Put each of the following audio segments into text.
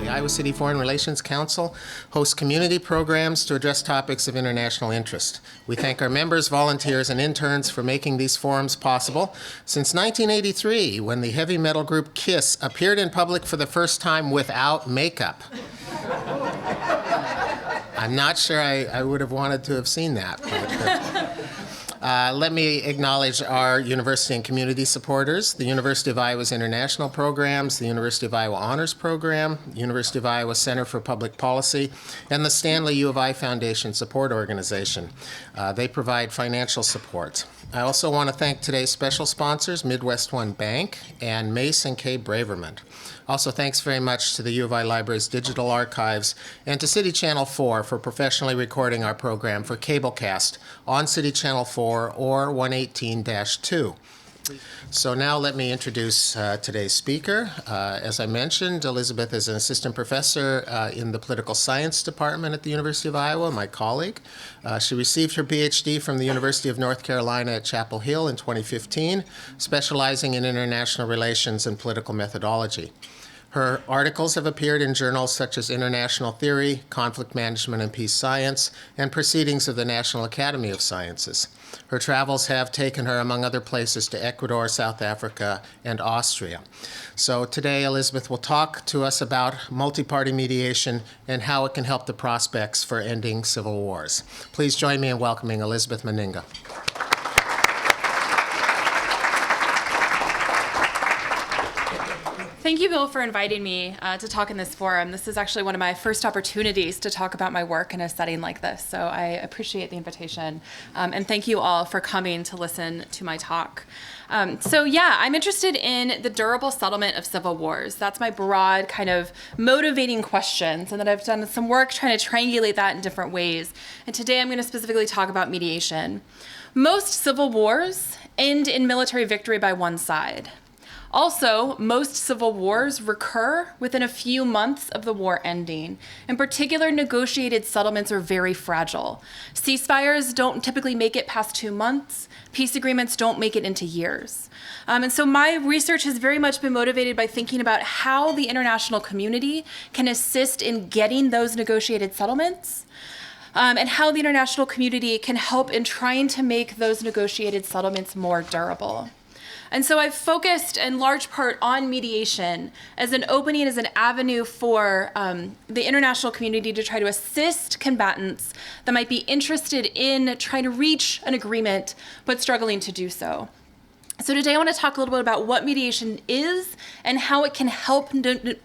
The Iowa City Foreign Relations Council hosts community programs to address topics of international interest. We thank our members, volunteers, and interns for making these forums possible. Since 1983, when the heavy metal group KISS appeared in public for the first time without makeup. I'm not sure I would have wanted to have seen that. Let me acknowledge our university and community supporters, the University of Iowa's international programs, the University of Iowa Honors Program, the University of Iowa Center for Public Policy, and the Stanley U of I Foundation Support Organization. They provide financial support. I also want to thank today's special sponsors, Midwest One Bank and Mace and K. Braverman. Also, thanks very much to the U of I Library's digital archives and to City Channel 4 for professionally recording our program for cablecast on City Channel 4 or 118-2. So now let me introduce today's speaker. As I mentioned, Elizabeth is an assistant professor in the political science department at the University of Iowa, my colleague. She received her Ph.D. from the University of North Carolina at Chapel Hill in 2015, specializing in international relations and political methodology. Her articles have appeared in journals such as International Theory, Conflict Management and Peace Science, and Proceedings of the National Academy of Sciences. Her travels have taken her, among other places, to Ecuador, South Africa, and Austria. So today, Elizabeth will talk to us about multiparty mediation and how it can help the prospects for ending civil wars. Please join me in welcoming Elizabeth Menninga. Thank you, Bill, for inviting me to talk in this forum. This is actually one of my first opportunities to talk about my work in a setting like this, so I appreciate the invitation. And thank you all for coming to listen to my talk. I'm interested in the durable settlement of civil wars. That's my broad kind of motivating questions, and that I've done some work trying to triangulate that in different ways. And today I'm going to specifically talk about mediation. Most civil wars end in military victory by one side. Also, most civil wars recur within a few months of the war ending. In particular, negotiated settlements are very fragile. Ceasefires don't typically make it past 2 months. Peace agreements don't make it into years. And so my research has very much been motivated by thinking about how the international community can assist in getting those negotiated settlements, and how the international community can help in trying to make those negotiated settlements more durable. And so I've focused in large part on mediation as an opening, as an avenue for the international community to try to assist combatants that might be interested in trying to reach an agreement but struggling to do so. So today I want to talk a little bit about what mediation is and how it can help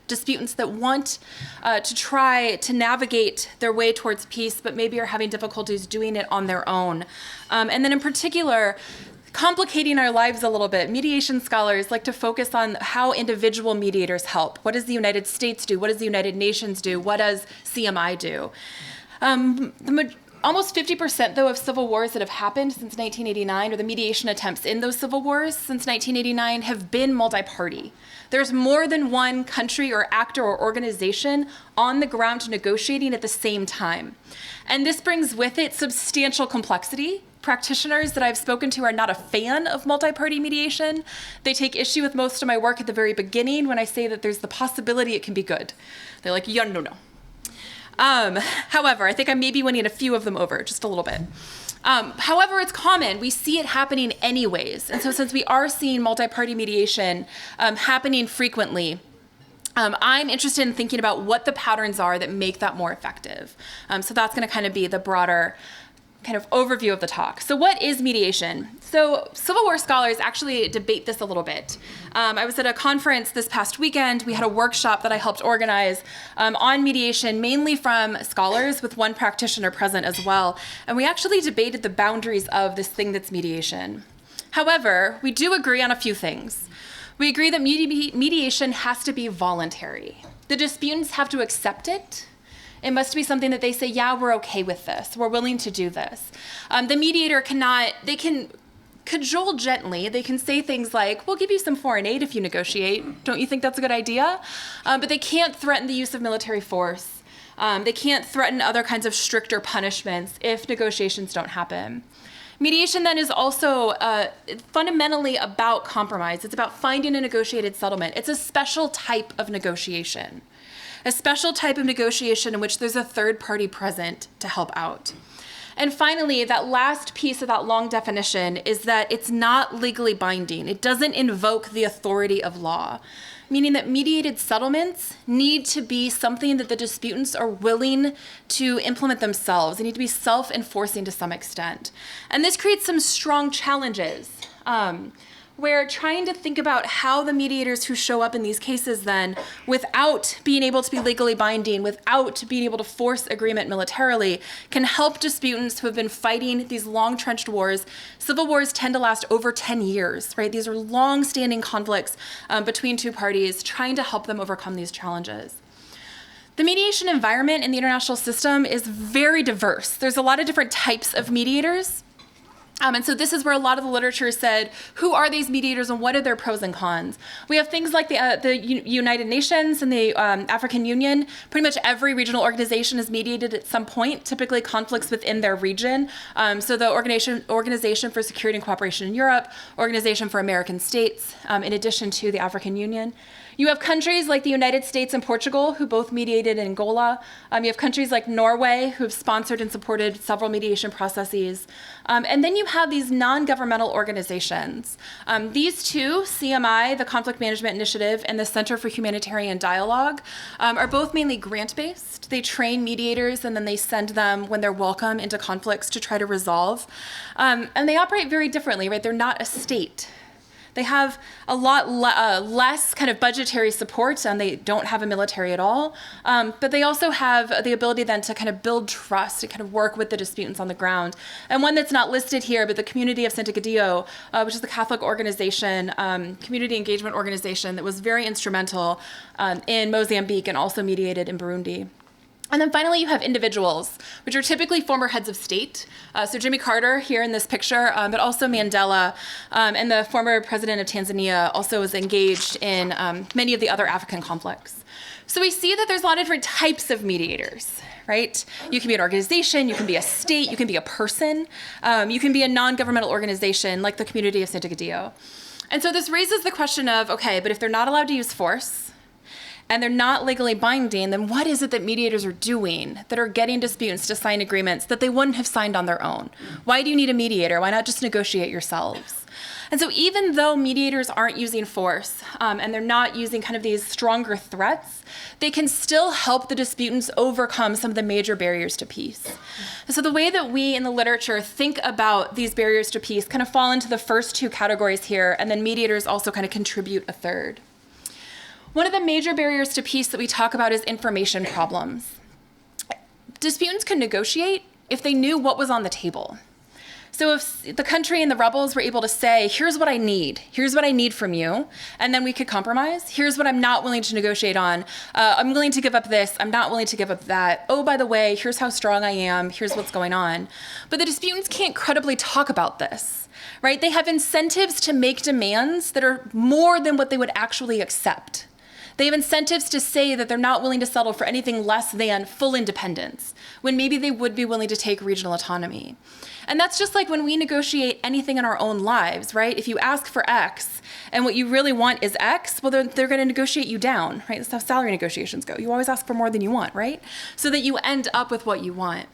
disputants that want to try to navigate their way towards peace but maybe are having difficulties doing it on their own. And then in particular, complicating our lives a little bit, mediation scholars like to focus on how individual mediators help. What does the United States do? What does the United Nations do? What does CMI do? Almost 50%, though, of civil wars that have happened since 1989, or the mediation attempts in those civil wars since 1989, have been multi-party. There's more than one country or actor or organization on the ground negotiating at the same time. And this brings with it substantial complexity. Practitioners that I've spoken to are not a fan of multi-party mediation. They take issue with most of my work at the very beginning when I say that there's the possibility it can be good. They're like, yeah, no. However, I think I may be winning a few of them over, just a little bit. However, it's common. We see it happening anyways. And so since we are seeing multi-party mediation happening frequently, I'm interested in thinking about what the patterns are that make that more effective. So that's going to kind of be the broader kind of overview of the talk. So what is mediation? So Civil War scholars actually debate this a little bit. I was at a conference this past weekend. We had a workshop that I helped organize on mediation, mainly from scholars with one practitioner present as well. And we actually debated the boundaries of this thing that's mediation. However, we do agree on a few things. We agree that mediation has to be voluntary. The disputants have to accept it. It must be something that they say, yeah, we're okay with this. We're willing to do this. The mediator they can cajole gently. They can say things like, we'll give you some foreign aid if you negotiate. Don't you think that's a good idea? But they can't threaten the use of military force. They can't threaten other kinds of stricter punishments if negotiations don't happen. Mediation then is also fundamentally about compromise. It's about finding a negotiated settlement. It's a special type of negotiation. a special type of negotiation in which there's a third party present to help out. And finally, that last piece of that long definition is that it's not legally binding. It doesn't invoke the authority of law, meaning that mediated settlements need to be something that the disputants are willing to implement themselves. They need to be self-enforcing to some extent. And this creates some strong challenges. Where trying to think about how the mediators who show up in these cases then, without being able to be legally binding, without being able to force agreement militarily, can help disputants who have been fighting these long-trenched wars. Civil wars tend to last over 10 years, right? These are long-standing conflicts between two parties, trying to help them overcome these challenges. The mediation environment in the international system is very diverse. There's a lot of different types of mediators. And so this is where a lot of the literature said, who are these mediators and what are their pros and cons? We have things like the United Nations and the African Union. Pretty much every regional organization is mediated at some point, typically conflicts within their region. So the Organization for Security and Cooperation in Europe, Organization for American States, in addition to the African Union. You have countries like the United States and Portugal, who both mediated in Angola. You have countries like Norway, who have sponsored and supported several mediation processes. And then you have these non-governmental organizations. These two, CMI, the Conflict Management Initiative, and the Center for Humanitarian Dialogue, are both mainly grant-based. They train mediators, and then they send them, when they're welcome, into conflicts to try to resolve. And they operate very differently, right? They're not a state. They have a lot less kind of budgetary support, and they don't have a military at all. But they also have the ability then to kind of build trust and kind of work with the disputants on the ground. And one that's not listed here, but the Community of Santiago, which is the Catholic organization, community engagement organization that was very instrumental in Mozambique and also mediated in Burundi. And then finally, you have individuals, which are typically former heads of state. So Jimmy Carter here in this picture, but also Mandela, and the former president of Tanzania also was engaged in many of the other African conflicts. So we see that there's a lot of different types of mediators, right? You can be an organization, you can be a state, you can be a person, you can be a non-governmental organization like the Community of Santiago. And so this raises the question of, okay, but if they're not allowed to use force, and they're not legally binding, then what is it that mediators are doing that are getting disputants to sign agreements that they wouldn't have signed on their own? Why do you need a mediator? Why not just negotiate yourselves? And so even though mediators aren't using force and they're not using kind of these stronger threats, they can still help the disputants overcome some of the major barriers to peace. And so the way that we in the literature think about these barriers to peace kind of fall into the first two categories here, and then mediators also kind of contribute a third. One of the major barriers to peace that we talk about is information problems. Disputants could negotiate if they knew what was on the table. So if the country and the rebels were able to say, here's what I need from you, and then we could compromise. Here's what I'm not willing to negotiate on. I'm willing to give up this, I'm not willing to give up that. Oh, by the way, here's how strong I am, here's what's going on. But the disputants can't credibly talk about this, right? They have incentives to make demands that are more than what they would actually accept. They have incentives to say that they're not willing to settle for anything less than full independence, when maybe they would be willing to take regional autonomy. And that's just like when we negotiate anything in our own lives, right? If you ask for X and what you really want is X, well, they're going to negotiate you down, right? That's how salary negotiations go. You always ask for more than you want, right? So that you end up with what you want.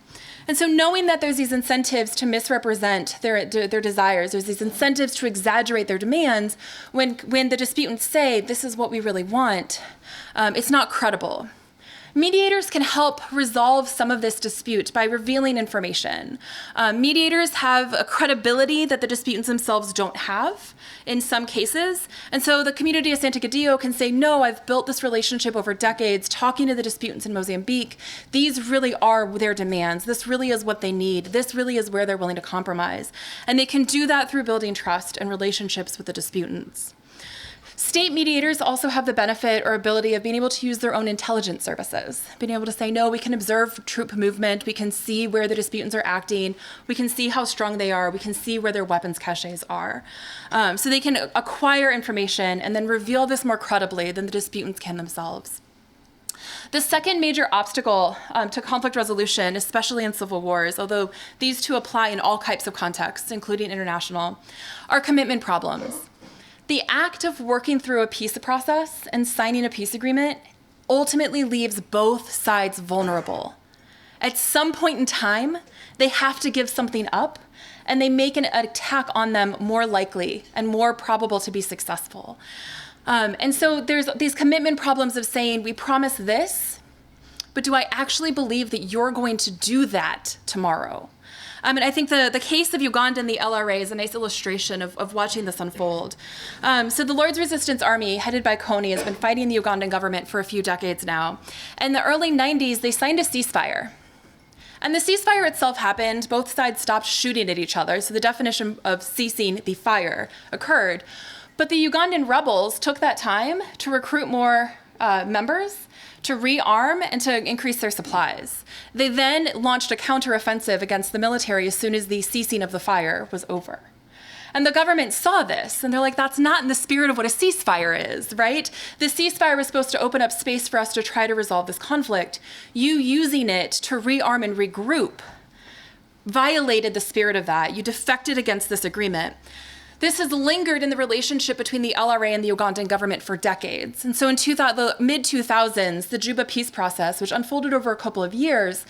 And so knowing that there's these incentives to misrepresent their desires, there's these incentives to exaggerate their demands, when the disputants say, this is what we really want, it's not credible. Mediators can help resolve some of this dispute by revealing information. Mediators have a credibility that the disputants themselves don't have in some cases. And so the Community of Santiago can say, no, I've built this relationship over decades, talking to the disputants in Mozambique. These really are their demands. This really is what they need. This really is where they're willing to compromise. And they can do that through building trust and relationships with the disputants. State mediators also have the benefit or ability of being able to use their own intelligence services, being able to say, no, we can observe troop movement, we can see where the disputants are acting, we can see how strong they are, we can see where their weapons caches are. So they can acquire information and then reveal this more credibly than the disputants can themselves. The second major obstacle to conflict resolution, especially in civil wars, although these two apply in all types of contexts, including international, are commitment problems. The act of working through a peace process and signing a peace agreement ultimately leaves both sides vulnerable. At some point in time, they have to give something up, and they make an attack on them more likely and more probable to be successful. And so there's these commitment problems of saying, we promise this, but do I actually believe that you're going to do that tomorrow? And I think the case of Uganda and the LRA is a nice illustration of watching this unfold. So the Lord's Resistance Army, headed by Kony, has been fighting the Ugandan government for a few decades now. In the early 90s, they signed a ceasefire. And the ceasefire itself happened. Both sides stopped shooting at each other, so the definition of ceasing the fire occurred. But the Ugandan rebels took that time to recruit more members, to rearm, and to increase their supplies. They then launched a counteroffensive against the military as soon as the ceasing of the fire was over. And the government saw this, and they're like, that's not in the spirit of what a ceasefire is, right? The ceasefire was supposed to open up space for us to try to resolve this conflict. You using it to rearm and regroup violated the spirit of that. You defected against this agreement. This has lingered in the relationship between the LRA and the Ugandan government for decades. And so in the mid-2000s, the Juba peace process, which unfolded over a couple of years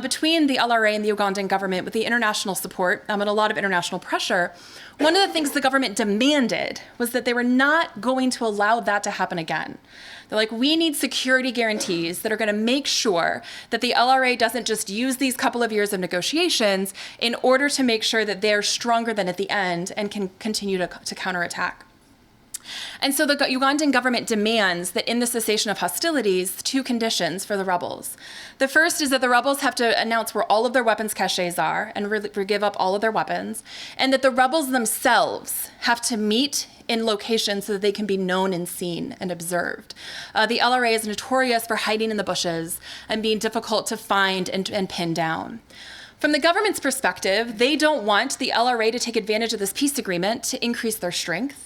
between the LRA and the Ugandan government with the international support and a lot of international pressure, one of the things the government demanded was that they were not going to allow that to happen again. They're like, we need security guarantees that are going to make sure that the LRA doesn't just use these couple of years of negotiations in order to make sure that they're stronger than at the end and can continue to counterattack. And so the Ugandan government demands that in the cessation of hostilities, two conditions for the rebels. The first is that the rebels have to announce where all of their weapons caches are and give up all of their weapons, and that the rebels themselves have to meet in locations so that they can be known and seen and observed. The LRA is notorious for hiding in the bushes and being difficult to find and pin down. From the government's perspective, they don't want the LRA to take advantage of this peace agreement to increase their strength.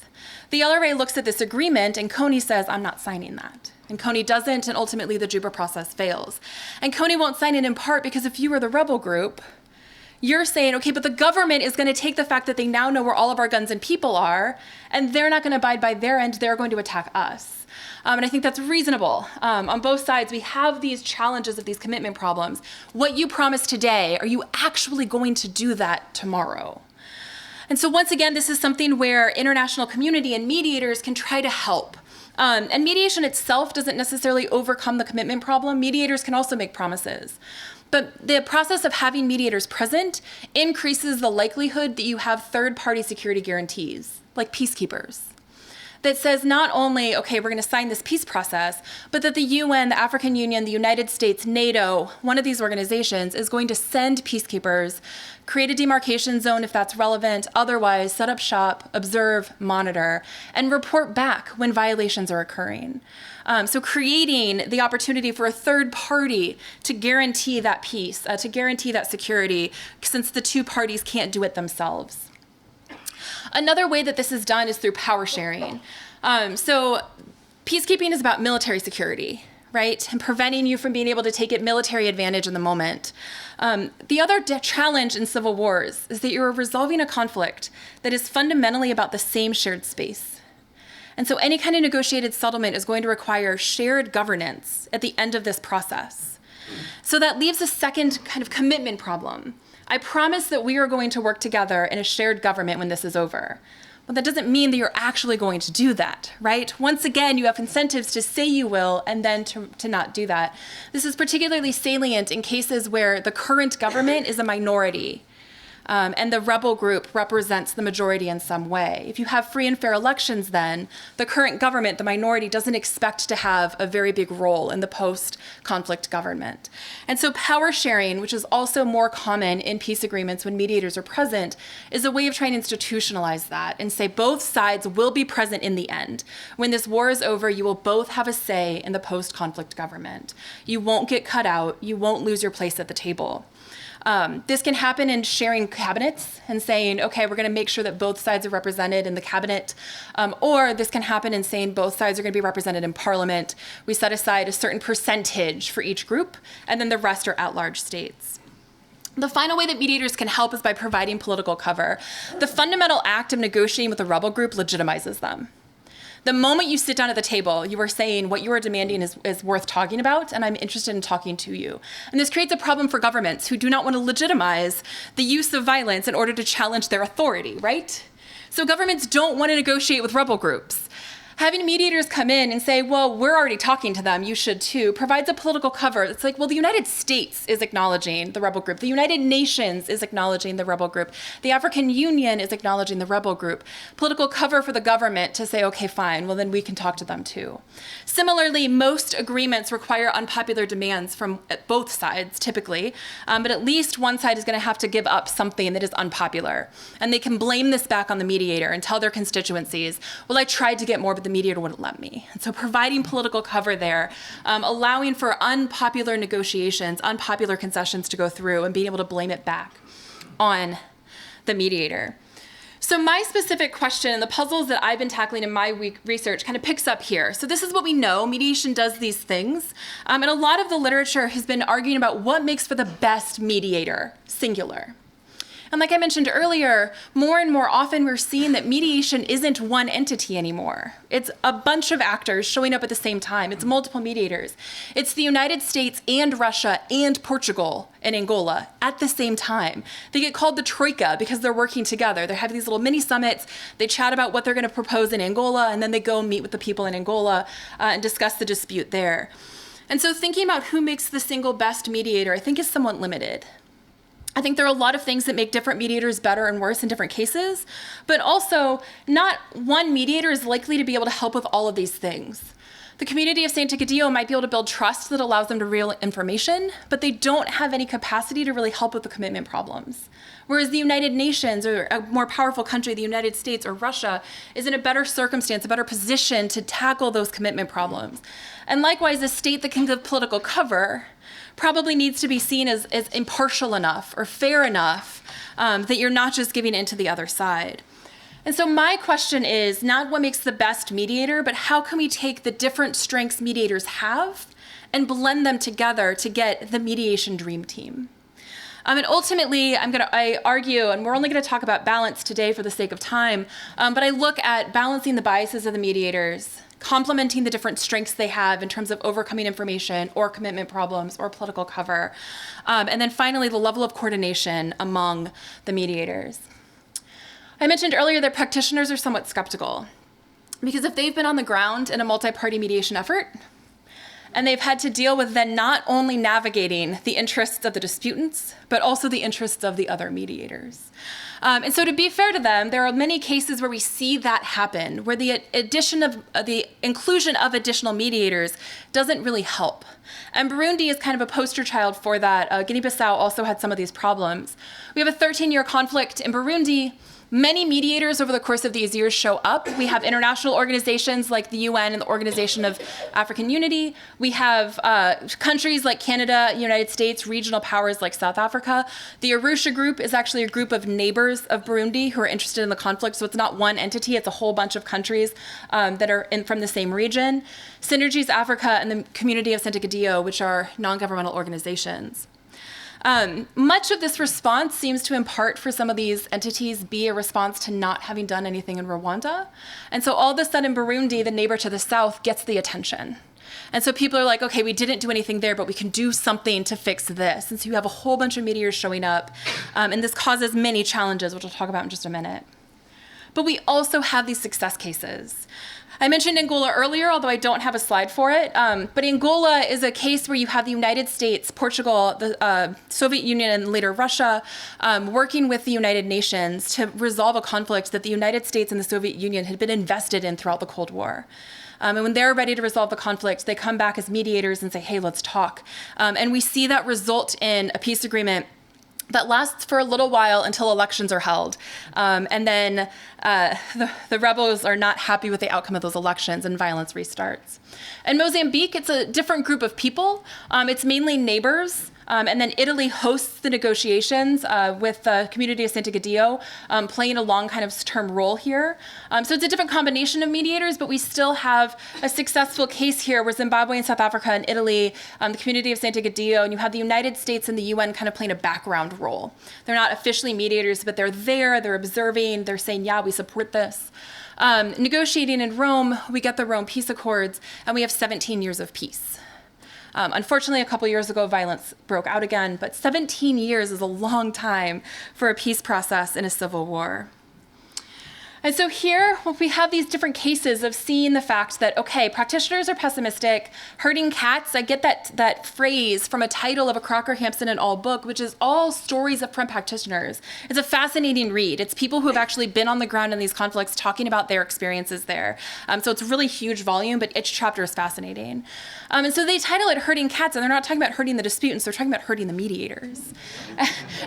The LRA looks at this agreement and Kony says, I'm not signing that. And Kony doesn't, and ultimately the Juba process fails. And Kony won't sign it in part because if you were the rebel group, you're saying, okay, but the government is going to take the fact that they now know where all of our guns and people are, and they're not going to abide by their end, they're going to attack us. And I think that's reasonable. On both sides, we have these challenges of these commitment problems. What you promise today, are you actually going to do that tomorrow? And so once again, this is something where international community and mediators can try to help. And mediation itself doesn't necessarily overcome the commitment problem. Mediators can also make promises. But the process of having mediators present increases the likelihood that you have third-party security guarantees, like peacekeepers, that says not only, okay, we're going to sign this peace process, but that the UN, the African Union, the United States, NATO, one of these organizations is going to send peacekeepers, create a demarcation zone if that's relevant, otherwise set up shop, observe, monitor, and report back when violations are occurring. So creating the opportunity for a third party to guarantee that peace, to guarantee that security, since the two parties can't do it themselves. Another way that this is done is through power sharing. So peacekeeping is about military security, right? And preventing you from being able to take military advantage in the moment. The other challenge in civil wars is that you're resolving a conflict that is fundamentally about the same shared space. And so any kind of negotiated settlement is going to require shared governance at the end of this process. So that leaves a second kind of commitment problem. I promise that we are going to work together in a shared government when this is over. But that doesn't mean that you're actually going to do that, right? Once again, you have incentives to say you will and then to not do that. This is particularly salient in cases where the current government is a minority. And the rebel group represents the majority in some way. If you have free and fair elections, then the current government, the minority, doesn't expect to have a very big role in the post-conflict government. And so power sharing, which is also more common in peace agreements when mediators are present, is a way of trying to institutionalize that and say both sides will be present in the end. When this war is over, you will both have a say in the post-conflict government. You won't get cut out. You won't lose your place at the table. This can happen in sharing cabinets and saying, okay, we're going to make sure that both sides are represented in the cabinet. Or this can happen in saying both sides are going to be represented in parliament. We set aside a certain percentage for each group, and then the rest are at-large states. The final way that mediators can help is by providing political cover. The fundamental act of negotiating with a rebel group legitimizes them. The moment you sit down at the table, you are saying what you are demanding is worth talking about, and I'm interested in talking to you. And this creates a problem for governments who do not want to legitimize the use of violence in order to challenge their authority, right? So governments don't want to negotiate with rebel groups. Having mediators come in and say, well, we're already talking to them, you should too, provides a political cover. It's like, well, the United States is acknowledging the rebel group. The United Nations is acknowledging the rebel group. The African Union is acknowledging the rebel group. Political cover for the government to say, okay, fine, well, then we can talk to them too. Similarly, most agreements require unpopular demands from both sides, typically, but at least one side is going to have to give up something that is unpopular. And they can blame this back on the mediator and tell their constituencies, well, I tried to get more, but the mediator wouldn't let me. And so providing political cover there, allowing for unpopular negotiations, unpopular concessions to go through, and being able to blame it back on the mediator. So my specific question and the puzzles that I've been tackling in my research kind of picks up here. So this is what we know. Mediation does these things. And a lot of the literature has been arguing about what makes for the best mediator, singular. And like I mentioned earlier, more and more often we're seeing that mediation isn't one entity anymore. It's a bunch of actors showing up at the same time. It's multiple mediators. It's the United States and Russia and Portugal and Angola at the same time. They get called the Troika because they're working together. They have these little mini summits. They chat about what they're going to propose in Angola, and then they go meet with the people in Angola and discuss the dispute there. And so thinking about who makes the single best mediator, I think is somewhat limited. I think there are a lot of things that make different mediators better and worse in different cases, but also not one mediator is likely to be able to help with all of these things. The community of Saint Egidio might be able to build trust that allows them to reveal information, but they don't have any capacity to really help with the commitment problems. Whereas the United Nations, or a more powerful country, the United States or Russia, is in a better circumstance, a better position to tackle those commitment problems. And likewise, a state that can give political cover probably needs to be seen as impartial enough or fair enough that you're not just giving in to the other side. And so my question is not what makes the best mediator, but how can we take the different strengths mediators have and blend them together to get the mediation dream team? And ultimately, I argue, and we're only going to talk about balance today for the sake of time, but I look at balancing the biases of the mediators, complementing the different strengths they have in terms of overcoming information or commitment problems or political cover. And then finally, the level of coordination among the mediators. I mentioned earlier that practitioners are somewhat skeptical because if they've been on the ground in a multi-party mediation effort, and they've had to deal with then not only navigating the interests of the disputants, but also the interests of the other mediators. And so to be fair to them, there are many cases where we see that happen, where the inclusion of additional mediators doesn't really help. And Burundi is kind of a poster child for that. Guinea-Bissau also had some of these problems. We have a 13-year conflict in Burundi. Many mediators over the course of these years show up. We have international organizations like the UN and the Organization of African Unity. We have countries like Canada, United States, regional powers like South Africa. The Arusha group is actually a group of neighbors of Burundi who are interested in the conflict. So it's not one entity, it's a whole bunch of countries that are from the same region. Synergies Africa and the Community of Saint Egidio, which are non-governmental organizations. Much of this response seems to impart for some of these entities be a response to not having done anything in Rwanda. And so all of a sudden Burundi, the neighbor to the south, gets the attention. And so people are like, okay, we didn't do anything there, but we can do something to fix this. And so you have a whole bunch of mediators showing up, and this causes many challenges, which we'll talk about in just a minute. But we also have these success cases. I mentioned Angola earlier, although I don't have a slide for it, but Angola is a case where you have the United States, Portugal, the Soviet Union, and later Russia working with the United Nations to resolve a conflict that the United States and the Soviet Union had been invested in throughout the Cold War. And when they're ready to resolve the conflict, they come back as mediators and say, hey, let's talk. And we see that result in a peace agreement that lasts for a little while until elections are held. And then the rebels are not happy with the outcome of those elections and violence restarts. In Mozambique, it's a different group of people. It's mainly neighbors. And then Italy hosts the negotiations with the community of Sant'Egidio playing a long kind of term role here. So it's a different combination of mediators, but we still have a successful case here where Zimbabwe and South Africa and Italy, the community of Sant'Egidio, and you have the United States and the UN kind of playing a background role. They're not officially mediators, but they're there, they're observing, they're saying, yeah, we support this. Negotiating in Rome, we get the Rome Peace Accords, and we have 17 years of peace. Unfortunately, a couple years ago, violence broke out again, but 17 years is a long time for a peace process in a civil war. And so here, we have these different cases of seeing the fact that, okay, practitioners are pessimistic, herding cats. I get that phrase from a title of a Crocker, Hampson, and All book, which is all stories from practitioners. It's a fascinating read. It's people who have actually been on the ground in these conflicts talking about their experiences there. So it's a really huge volume, but each chapter is fascinating. And so they title it Herding Cats, and they're not talking about herding the disputants, they're talking about herding the mediators.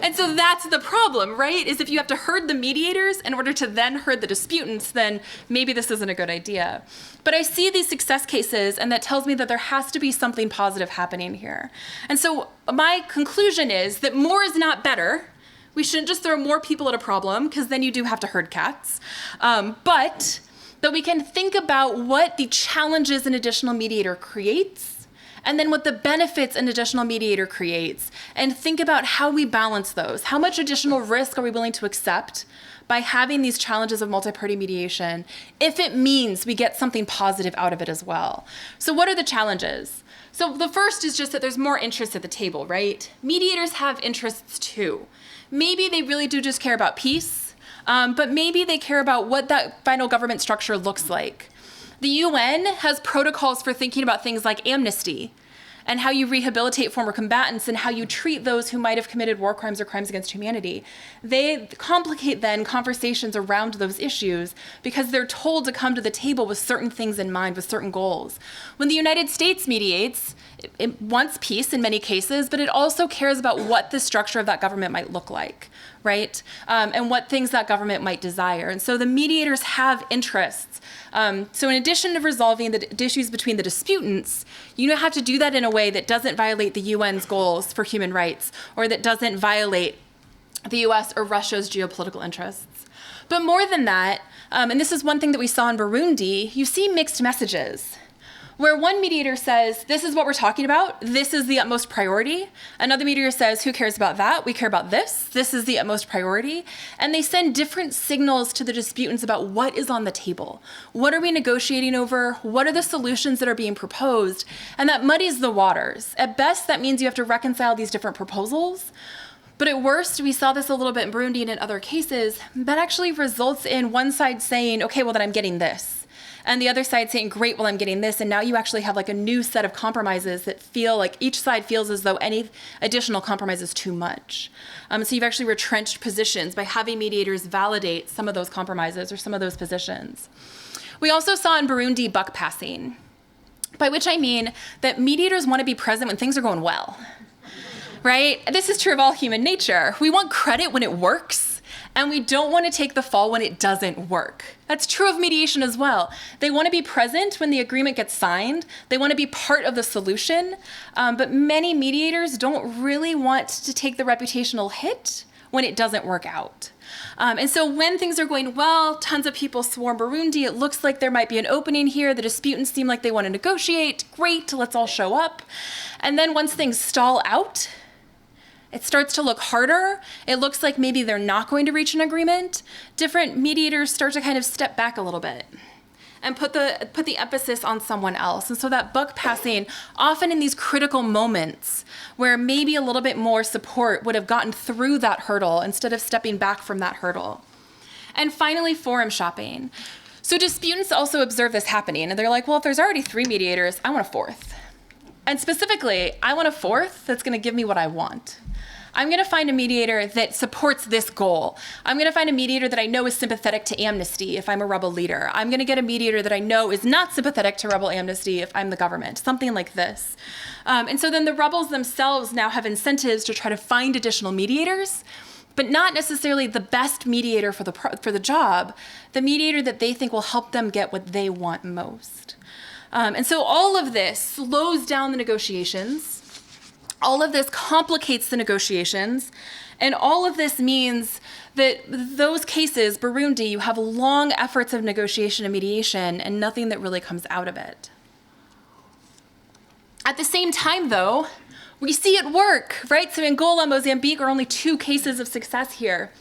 And so that's the problem, right? Is if you have to herd the mediators in order to then herd the disputants, then maybe this isn't a good idea. But I see these success cases, and that tells me that there has to be something positive happening here. And so my conclusion is that more is not better. We shouldn't just throw more people at a problem, because then you do have to herd cats. But that we can think about what the challenges an additional mediator creates, and then what the benefits an additional mediator creates, and think about how we balance those. How much additional risk are we willing to accept by having these challenges of multi-party mediation, if it means we get something positive out of it as well? So what are the challenges? So the first is just that there's more interest at the table, right? Mediators have interests too. Maybe they really do just care about peace, but maybe they care about what that final government structure looks like. The UN has protocols for thinking about things like amnesty and how you rehabilitate former combatants and how you treat those who might have committed war crimes or crimes against humanity. They complicate then conversations around those issues because they're told to come to the table with certain things in mind, with certain goals. When the United States mediates, it wants peace in many cases, but it also cares about what the structure of that government might look like, right? And what things that government might desire. And so the mediators have interests. So in addition to resolving the issues between the disputants, you have to do that in a way that doesn't violate the UN's goals for human rights, or that doesn't violate the US or Russia's geopolitical interests. But more than that, and this is one thing that we saw in Burundi, you see mixed messages, where one mediator says, this is what we're talking about, this is the utmost priority. Another mediator says, who cares about that? We care about this. This is the utmost priority. And they send different signals to the disputants about what is on the table. What are we negotiating over? What are the solutions that are being proposed? And that muddies the waters. At best, that means you have to reconcile these different proposals. But at worst, we saw this a little bit in Burundi and in other cases, that actually results in one side saying, okay, well, then I'm getting this. And the other side saying, great, well, I'm getting this. And now you actually have like a new set of compromises that feel like each side feels as though any additional compromise is too much. So you've actually retrenched positions by having mediators validate some of those compromises or some of those positions. We also saw in Burundi buck passing, by which I mean that mediators want to be present when things are going well, right? This is true of all human nature. We want credit when it works. And we don't want to take the fall when it doesn't work. That's true of mediation as well. They want to be present when the agreement gets signed. They want to be part of the solution. But many mediators don't really want to take the reputational hit when it doesn't work out. And so when things are going well, tons of people swarm Burundi. It looks like there might be an opening here. The disputants seem like they want to negotiate. Great, let's all show up. And then once things stall out, it starts to look harder. It looks like maybe they're not going to reach an agreement. Different mediators start to kind of step back a little bit and put the emphasis on someone else. And so that buck passing, often in these critical moments where maybe a little bit more support would have gotten through that hurdle instead of stepping back from that hurdle. And finally, forum shopping. So disputants also observe this happening, and they're like, well, if there's already 3 mediators, I want a 4th. And specifically, I want a 4th that's going to give me what I want. I'm going to find a mediator that supports this goal. I'm going to find a mediator that I know is sympathetic to amnesty if I'm a rebel leader. I'm going to get a mediator that I know is not sympathetic to rebel amnesty if I'm the government, something like this. And so then the rebels themselves now have incentives to try to find additional mediators, but not necessarily the best mediator for the job, the mediator that they think will help them get what they want most. And so all of this slows down the negotiations. All of this complicates the negotiations, and all of this means that those cases, Burundi, you have long efforts of negotiation and mediation and nothing that really comes out of it. At the same time, though, we see it work, right? So Angola and Mozambique are only 2 cases of success here.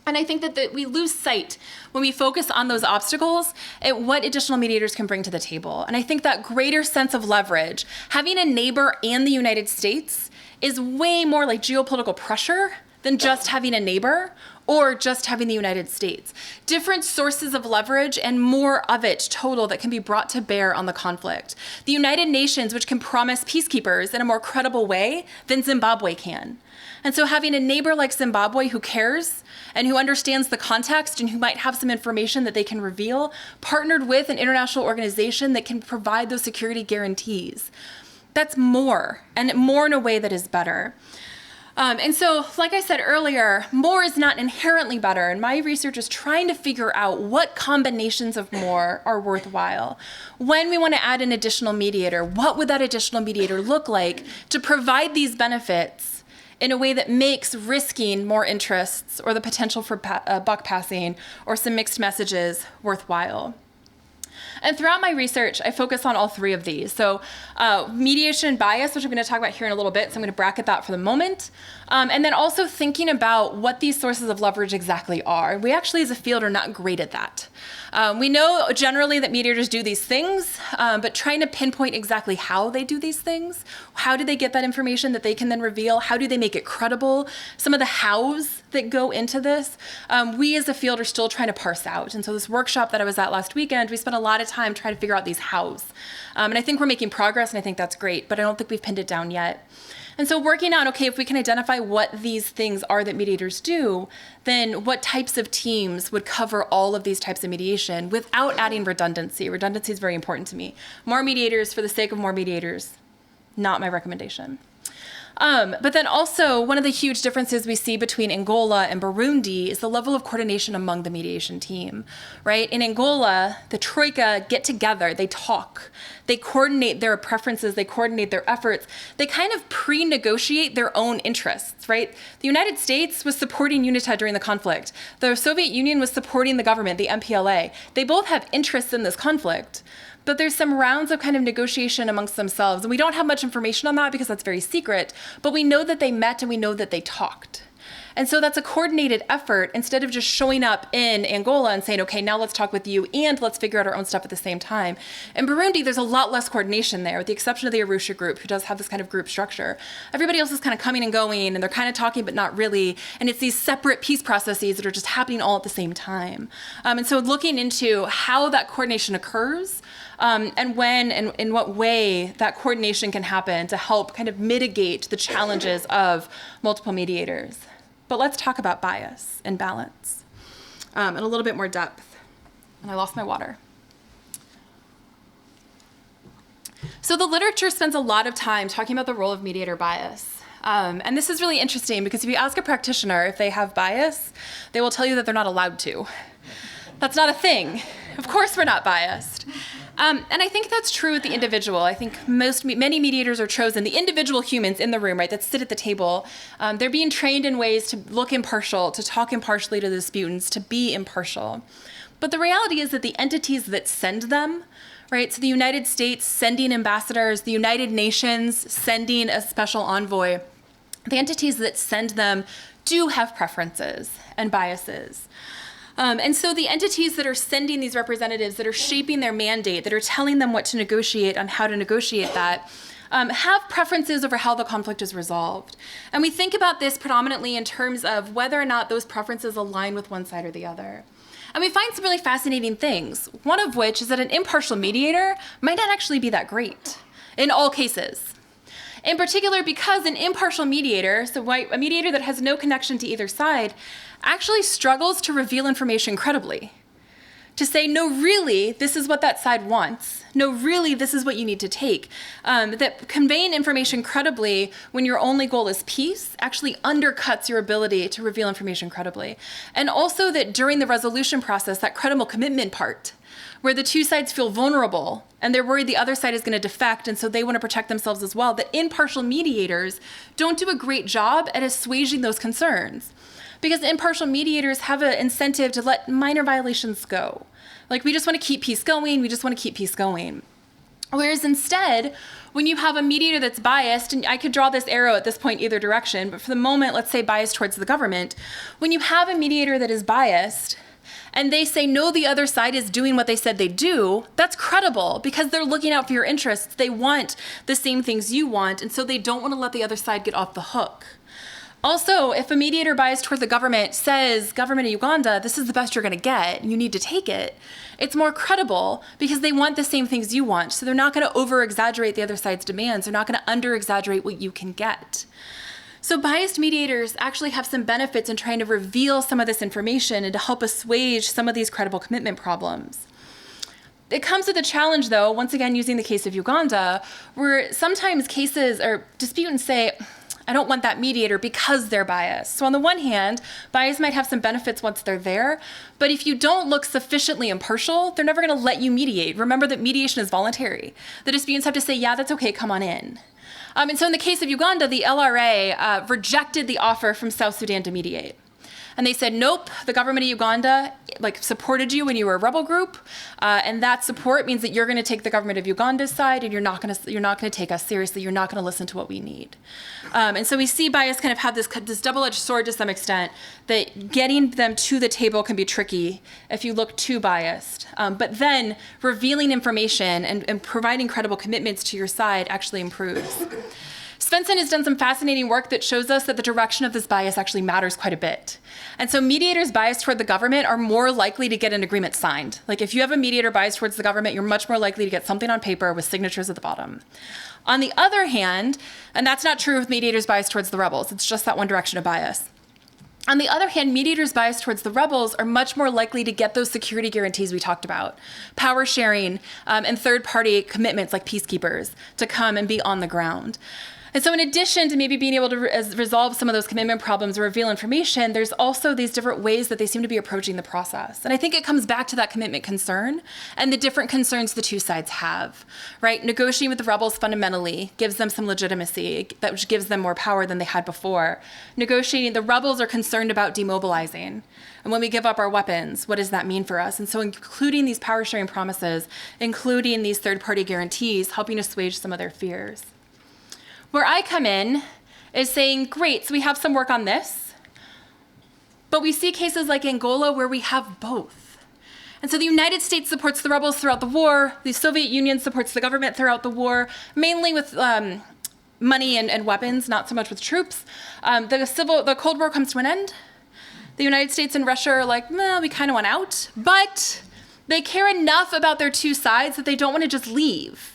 And I think that we lose sight when we focus on those obstacles at what additional mediators can bring to the table. And I think that greater sense of leverage, having a neighbor and the United States, is way more like geopolitical pressure than just having a neighbor or just having the United States. Different sources of leverage and more of it total that can be brought to bear on the conflict. The United Nations, which can promise peacekeepers in a more credible way than Zimbabwe can. And so having a neighbor like Zimbabwe who cares and who understands the context and who might have some information that they can reveal, partnered with an international organization that can provide those security guarantees. That's more, and more in a way that is better. And so, like I said earlier, more is not inherently better, and my research is trying to figure out what combinations of more are worthwhile. When we want to add an additional mediator, what would that additional mediator look like to provide these benefits in a way that makes risking more interests or the potential for buck passing or some mixed messages worthwhile? And throughout my research, I focus on all 3 of these. So mediation and bias, which I'm going to talk about here in a little bit, so I'm going to bracket that for the moment. And then also thinking about what these sources of leverage exactly are. We actually, as a field, are not great at that. We know generally that mediators do these things, but trying to pinpoint exactly how they do these things, how do they get that information that they can then reveal, how do they make it credible, some of the hows that go into this, we as a field are still trying to parse out. And so this workshop that I was at last weekend, we spent a lot of time trying to figure out these hows. And I think we're making progress, and I think that's great, but I don't think we've pinned it down yet. And so working on, okay, if we can identify what these things are that mediators do, then what types of teams would cover all of these types of mediation without adding redundancy? Redundancy is very important to me. More mediators for the sake of more mediators, not my recommendation. But then also, one of the huge differences we see between Angola and Burundi is the level of coordination among the mediation team, right? In Angola, the Troika get together, they talk, they coordinate their preferences, they coordinate their efforts, they kind of pre-negotiate their own interests, right? The United States was supporting UNITA during the conflict. The Soviet Union was supporting the government, the MPLA. They both have interests in this conflict. But there's some rounds of kind of negotiation amongst themselves. And we don't have much information on that because that's very secret, but we know that they met and we know that they talked. And so that's a coordinated effort instead of just showing up in Angola and saying, okay, now let's talk with you and let's figure out our own stuff at the same time. In Burundi, there's a lot less coordination there, with the exception of the Arusha group, who does have this kind of group structure. Everybody else is kind of coming and going, and they're kind of talking, but not really. And it's these separate peace processes that are just happening all at the same time. And so looking into how that coordination occurs, and when and in what way that coordination can happen to help kind of mitigate the challenges of multiple mediators. But let's talk about bias and balance in a little bit more depth. And I lost my water. So the literature spends a lot of time talking about the role of mediator bias. And this is really interesting because if you ask a practitioner if they have bias, they will tell you that they're not allowed to. That's not a thing. Of course we're not biased. And I think that's true with the individual. I think many mediators are chosen, the individual humans in the room, right, that sit at the table. They're being trained in ways to look impartial, to talk impartially to the disputants, to be impartial. But the reality is that the entities that send them, right, so the United States sending ambassadors, the United Nations sending a special envoy, the entities that send them do have preferences and biases. And so the entities that are sending these representatives, that are shaping their mandate, that are telling them what to negotiate and how to negotiate that, have preferences over how the conflict is resolved. And we think about this predominantly in terms of whether or not those preferences align with one side or the other. And we find some really fascinating things, one of which is that an impartial mediator might not actually be that great in all cases. In particular, because an impartial mediator, so a mediator that has no connection to either side, actually struggles to reveal information credibly. To say, no, really, this is what that side wants. No, really, this is what you need to take. That conveying information credibly when your only goal is peace actually undercuts your ability to reveal information credibly. And also that during the resolution process, that credible commitment part, where the two sides feel vulnerable and they're worried the other side is going to defect, and so they want to protect themselves as well, that impartial mediators don't do a great job at assuaging those concerns. Because impartial mediators have an incentive to let minor violations go. Like, we just want to keep peace going, we just want to keep peace going. Whereas instead, when you have a mediator that's biased, and I could draw this arrow at this point either direction, but for the moment, let's say biased towards the government. When you have a mediator that is biased, and they say, no, the other side is doing what they said they do, that's credible because they're looking out for your interests. They want the same things you want, and so they don't want to let the other side get off the hook. Also, if a mediator biased toward the government says, government of Uganda, this is the best you're going to get, you need to take it, it's more credible because they want the same things you want. So they're not going to over-exaggerate the other side's demands. They're not going to under-exaggerate what you can get. So biased mediators actually have some benefits in trying to reveal some of this information and to help assuage some of these credible commitment problems. It comes with a challenge, though, once again using the case of Uganda, where sometimes cases or disputants say, I don't want that mediator because they're biased. So on the one hand, bias might have some benefits once they're there, but if you don't look sufficiently impartial, they're never going to let you mediate. Remember that mediation is voluntary. The disputants have to say, yeah, that's okay, come on in. And so in the case of Uganda, the LRA rejected the offer from South Sudan to mediate. And they said, nope, the government of Uganda supported you when you were a rebel group, and that support means that you're going to take the government of Uganda's side, and you're not going to take us seriously. You're not going to listen to what we need. And so we see bias kind of have this double-edged sword to some extent, that getting them to the table can be tricky if you look too biased. But then revealing information and providing credible commitments to your side actually improves. Svensson has done some fascinating work that shows us that the direction of this bias actually matters quite a bit. And so mediators biased toward the government are more likely to get an agreement signed. Like, if you have a mediator biased towards the government, you're much more likely to get something on paper with signatures at the bottom. On the other hand, and that's not true with mediators biased towards the rebels, it's just that one direction of bias. On the other hand, mediators biased towards the rebels are much more likely to get those security guarantees we talked about, power sharing, and third-party commitments like peacekeepers to come and be on the ground. And so in addition to maybe being able to resolve some of those commitment problems or reveal information, there's also these different ways that they seem to be approaching the process. And I think it comes back to that commitment concern and the different concerns the two sides have, right? Negotiating with the rebels fundamentally gives them some legitimacy, which gives them more power than they had before. Negotiating, the rebels are concerned about demobilizing. And when we give up our weapons, what does that mean for us? And so including these power sharing promises, including these third-party guarantees, helping assuage some of their fears. Where I come in is saying, great, so we have some work on this, but we see cases like Angola where we have both. And so the United States supports the rebels throughout the war, the Soviet Union supports the government throughout the war, mainly with money and weapons, not so much with troops. The Cold War comes to an end. The United States and Russia are like, well, we kind of want out, but they care enough about their two sides that they don't want to just leave.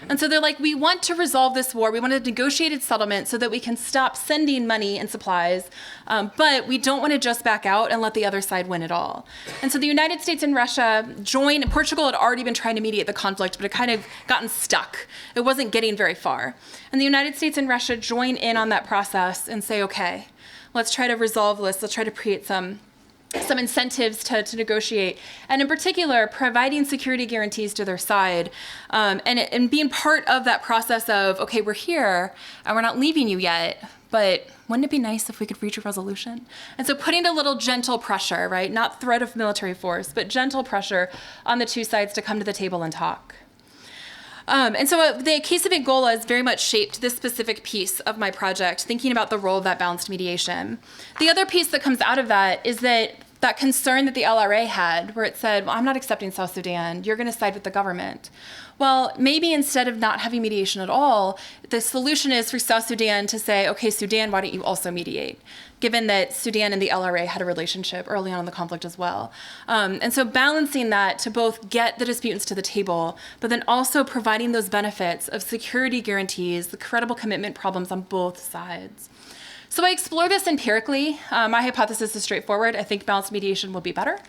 And so they're like, we want to resolve this war. We want a negotiated settlement so that we can stop sending money and supplies, but we don't want to just back out and let the other side win it all. And so the United States and Russia joined. Portugal had already been trying to mediate the conflict, but it kind of gotten stuck. It wasn't getting very far. And the United States and Russia join in on that process and say, okay, let's try to resolve this. Let's try to create some incentives to negotiate, and in particular, providing security guarantees to their side, and being part of that process of, okay, we're here, and we're not leaving you yet, but wouldn't it be nice if we could reach a resolution? And so putting a little gentle pressure, right, not threat of military force, but gentle pressure on the two sides to come to the table and talk. And so the case of Angola has very much shaped this specific piece of my project, thinking about the role of that balanced mediation. The other piece that comes out of that is that concern that the LRA had, where it said, well, I'm not accepting South Sudan, you're going to side with the government. Well, maybe instead of not having mediation at all, the solution is for South Sudan to say, okay, Sudan, why don't you also mediate? Given that Sudan and the LRA had a relationship early on in the conflict as well. And so balancing that to both get the disputants to the table, but then also providing those benefits of security guarantees, the credible commitment problems on both sides. So I explore this empirically. My hypothesis is straightforward. I think balanced mediation will be better.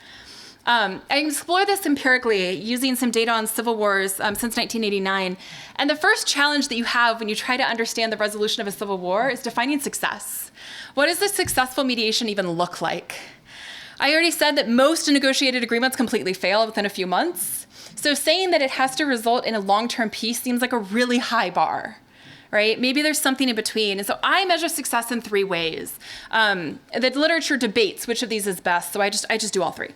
I explore this empirically using some data on civil wars since 1989. And the first challenge that you have when you try to understand the resolution of a civil war is defining success. What does a successful mediation even look like? I already said that most negotiated agreements completely fail within a few months. So saying that it has to result in a long-term peace seems like a really high bar, right? Maybe there's something in between. And so I measure success in 3 ways. The literature debates which of these is best, so I just do all 3.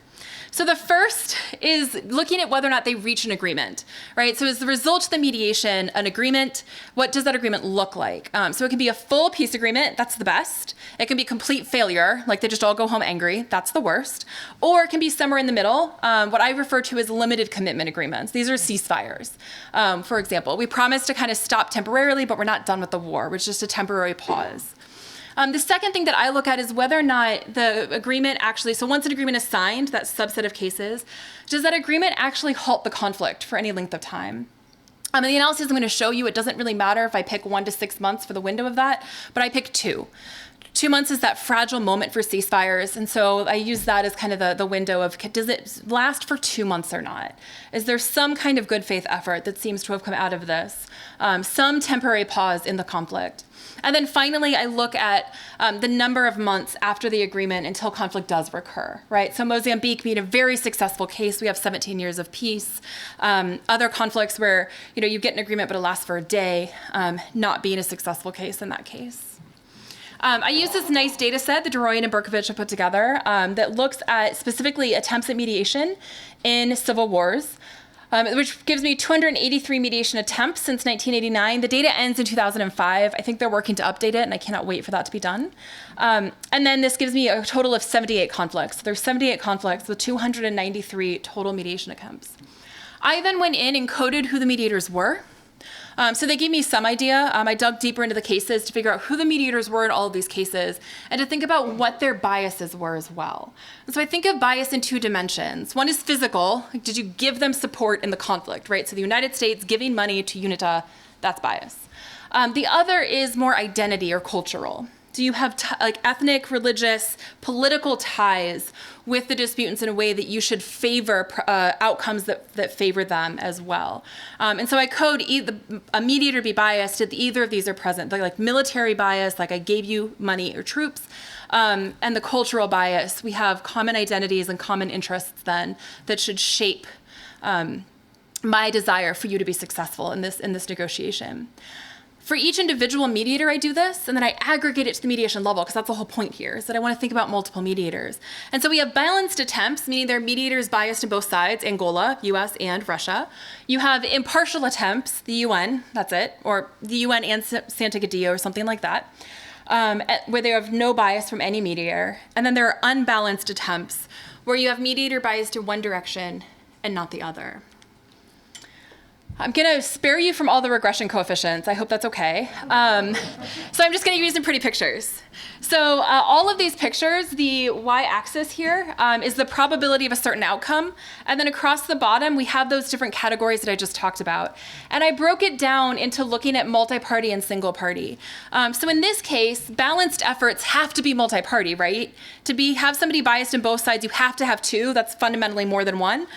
So the first is looking at whether or not they reach an agreement, right? So as the result of the mediation, an agreement, what does that agreement look like? So it can be a full peace agreement, that's the best. It can be complete failure, like they just all go home angry, that's the worst. Or it can be somewhere in the middle, what I refer to as limited commitment agreements. These are ceasefires. For example, we promise to kind of stop temporarily, but we're not done with the war, which is just a temporary pause. The second thing that I look at is whether or not the agreement actually, so once an agreement is signed, that subset of cases, does that agreement actually halt the conflict for any length of time? In the analysis I'm going to show you, it doesn't really matter if I pick 1 to 6 months for the window of that, but I pick 2. 2 months is that fragile moment for ceasefires, and so I use that as kind of the window of, does it last for 2 months or not? Is there some kind of good faith effort that seems to have come out of this? Some temporary pause in the conflict. And then finally, I look at the number of months after the agreement until conflict does recur, right? So Mozambique being a very successful case, we have 17 years of peace. Other conflicts where you get an agreement but it lasts for a day, not being a successful case in that case. I use this nice data set that Doroyan and Berkovich have put together that looks at specifically attempts at mediation in civil wars. Which gives me 283 mediation attempts since 1989. The data ends in 2005. I think they're working to update it, and I cannot wait for that to be done. And then this gives me a total of 78 conflicts. So there's 78 conflicts with 293 total mediation attempts. I then went in and coded who the mediators were. So they gave me some idea. I dug deeper into the cases to figure out who the mediators were in all of these cases and to think about what their biases were as well. And so I think of bias in 2 dimensions. One is physical. Like, did you give them support in the conflict, right? So the United States giving money to UNITA, that's bias. The other is more identity or cultural. Do you have ethnic, religious, political ties with the disputants in a way that you should favor outcomes that favor them as well? And so I code a mediator be biased if either of these are present. Like military bias, like I gave you money or troops, and the cultural bias. We have common identities and common interests then that should shape my desire for you to be successful in this negotiation. For each individual mediator, I do this, and then I aggregate it to the mediation level, because that's the whole point here, is that I want to think about multiple mediators. And so we have balanced attempts, meaning there are mediators biased on both sides, Angola, US, and Russia. You have impartial attempts, the UN, that's it, or the UN and Santa Gadea or something like that, where they have no bias from any mediator. And then there are unbalanced attempts, where you have mediator biased in one direction and not the other. I'm going to spare you from all the regression coefficients. I hope that's okay. So I'm just going to use some pretty pictures. So all of these pictures, the y-axis here is the probability of a certain outcome. And then across the bottom, we have those different categories that I just talked about. And I broke it down into looking at multi-party and single party. So in this case, balanced efforts have to be multi-party, right? To have somebody biased on both sides, you have to have 2. That's fundamentally more than 1.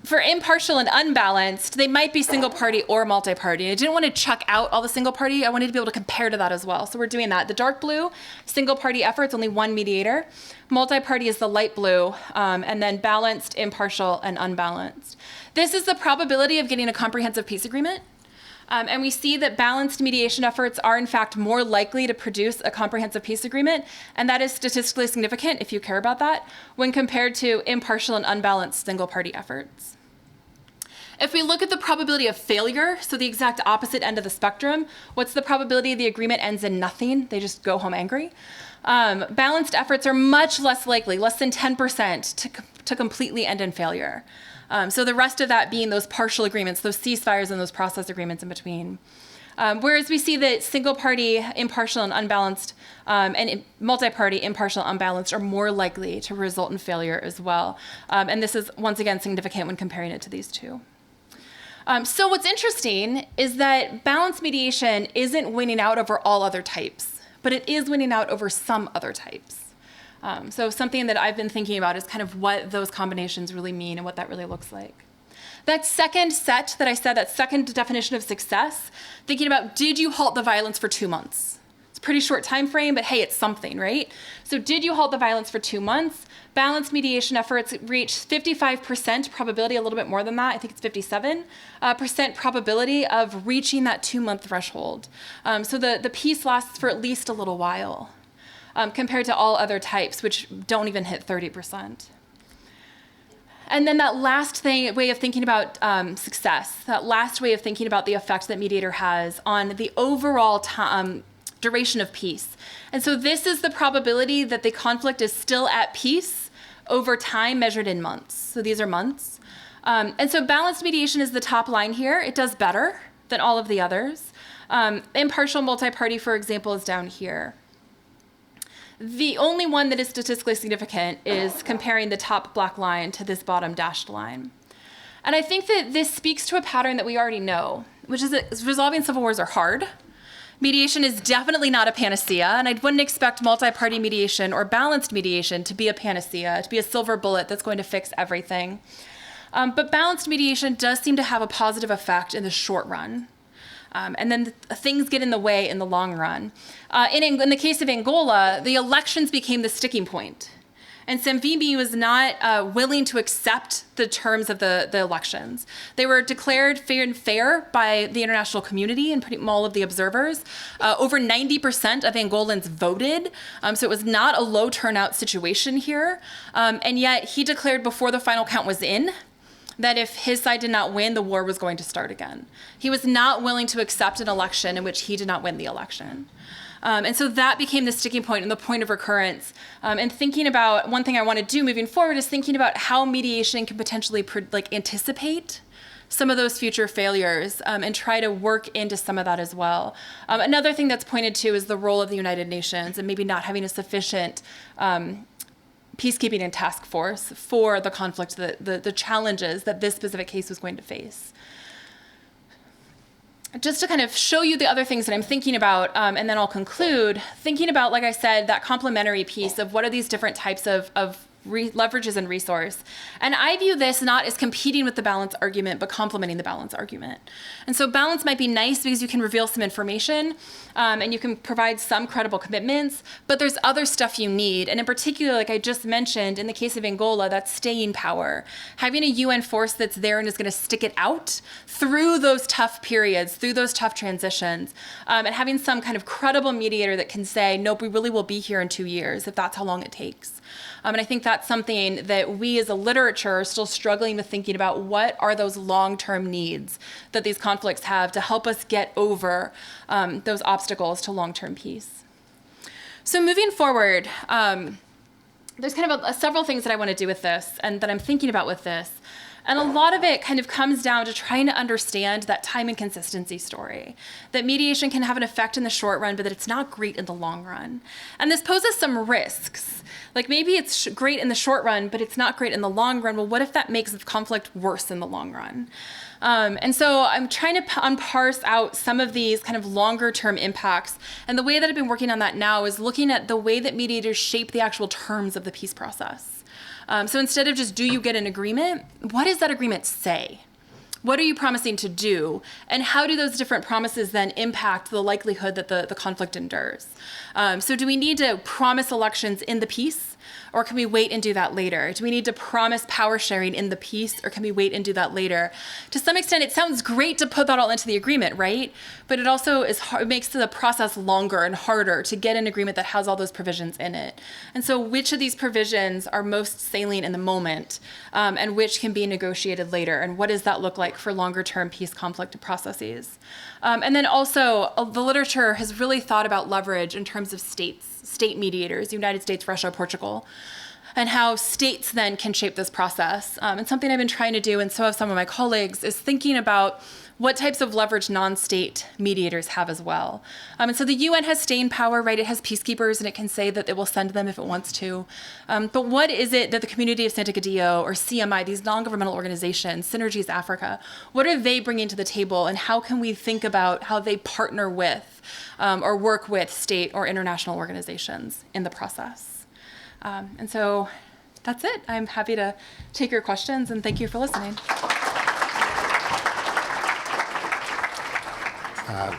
For impartial and unbalanced, they might be single party or multi-party. I didn't want to chuck out all the single party. I wanted to be able to compare to that as well. So we're doing that. The dark blue, single party efforts, only 1 mediator. Multi-party is the light blue, and then balanced, impartial, and unbalanced. This is the probability of getting a comprehensive peace agreement. And we see that balanced mediation efforts are, in fact, more likely to produce a comprehensive peace agreement, and that is statistically significant, if you care about that, when compared to impartial and unbalanced single-party efforts. If we look at the probability of failure, so the exact opposite end of the spectrum, what's the probability the agreement ends in nothing? They just go home angry. Balanced efforts are much less likely, less than 10%, to completely end in failure. So the rest of that being those partial agreements, those ceasefires and those process agreements in between. Whereas we see that single party, impartial and unbalanced, and multi-party, impartial and unbalanced are more likely to result in failure as well. And this is, once again, significant when comparing it to these 2. So what's interesting is that balanced mediation isn't winning out over all other types, but it is winning out over some other types. So something that I've been thinking about is kind of what those combinations really mean and what that really looks like. That second set that I said, that second definition of success, thinking about, did you halt the violence for 2 months? It's pretty short time frame, but hey, it's something, right? So did you halt the violence for 2 months? Balanced mediation efforts reached 55% probability, a little bit more than that. I think it's 57% probability of reaching that 2-month threshold. So the peace lasts for at least a little while, compared to all other types, which don't even hit 30%. And then that last way of thinking about success, that last way of thinking about the effect that mediator has on the overall duration of peace. And so this is the probability that the conflict is still at peace over time measured in months. So these are months. And so balanced mediation is the top line here. It does better than all of the others. Impartial multiparty, for example, is down here. The only one that is statistically significant is comparing the top black line to this bottom dashed line. And I think that this speaks to a pattern that we already know, which is that resolving civil wars are hard. Mediation is definitely not a panacea, and I wouldn't expect multi-party mediation or balanced mediation to be a panacea, to be a silver bullet that's going to fix everything. But balanced mediation does seem to have a positive effect in the short run. And then things get in the way in the long run. In the case of Angola, the elections became the sticking point. And Savimbi was not willing to accept the terms of the elections. They were declared fair by the international community and all of the observers. Over 90% of Angolans voted, so it was not a low turnout situation here. And yet he declared before the final count was in that if his side did not win, the war was going to start again. He was not willing to accept an election in which he did not win the election. And so that became the sticking point and the point of recurrence. And thinking about, one thing I want to do moving forward is thinking about how mediation can potentially anticipate some of those future failures and try to work into some of that as well. Another thing that's pointed to is the role of the United Nations and maybe not having a sufficient peacekeeping and task force for the conflict, the challenges that this specific case was going to face. Just to kind of show you the other things that I'm thinking about, and then I'll conclude, thinking about, like I said, that complementary piece of what are these different types of leverages and resource. And I view this not as competing with the balance argument, but complementing the balance argument. And so balance might be nice because you can reveal some information and you can provide some credible commitments, but there's other stuff you need. And in particular, like I just mentioned, in the case of Angola, that's staying power. Having a UN force that's there and is going to stick it out through those tough periods, through those tough transitions, and having some kind of credible mediator that can say, nope, we really will be here in 2 years, if that's how long it takes. And I think that's something that we as a literature are still struggling with thinking about. What are those long-term needs that these conflicts have to help us get over those obstacles to long-term peace? So moving forward, there's kind of several things that I want to do with this and that I'm thinking about with this. And a lot of it kind of comes down to trying to understand that time and consistency story, that mediation can have an effect in the short run, but that it's not great in the long run. And this poses some risks. Like maybe it's great in the short run, but it's not great in the long run. Well, what if that makes the conflict worse in the long run? And so I'm trying to parse out some of these kind of longer term impacts. And the way that I've been working on that now is looking at the way that mediators shape the actual terms of the peace process. So instead of just, do you get an agreement? What does that agreement say? What are you promising to do? And how do those different promises then impact the likelihood that the conflict endures? So do we need to promise elections in the peace? Or can we wait and do that later? Do we need to promise power sharing in the peace, or can we wait and do that later? To some extent, it sounds great to put that all into the agreement, right? But it also it makes the process longer and harder to get an agreement that has all those provisions in it. And so which of these provisions are most salient in the moment, and which can be negotiated later? And what does that look like for longer term peace conflict processes? And then also, the literature has really thought about leverage in terms of state mediators, United States, Russia, Portugal, and how states then can shape this process. And something I've been trying to do, and so have some of my colleagues, is thinking about what types of leverage non-state mediators have as well. And so the UN has staying power, right? It has peacekeepers, and it can say that it will send them if it wants to. But what is it that the Community of Santa Cadillo or CMI, these non-governmental organizations, Synergies Africa, what are they bringing to the table, and how can we think about how they partner with or work with state or international organizations in the process? And so that's it. I'm happy to take your questions, and thank you for listening.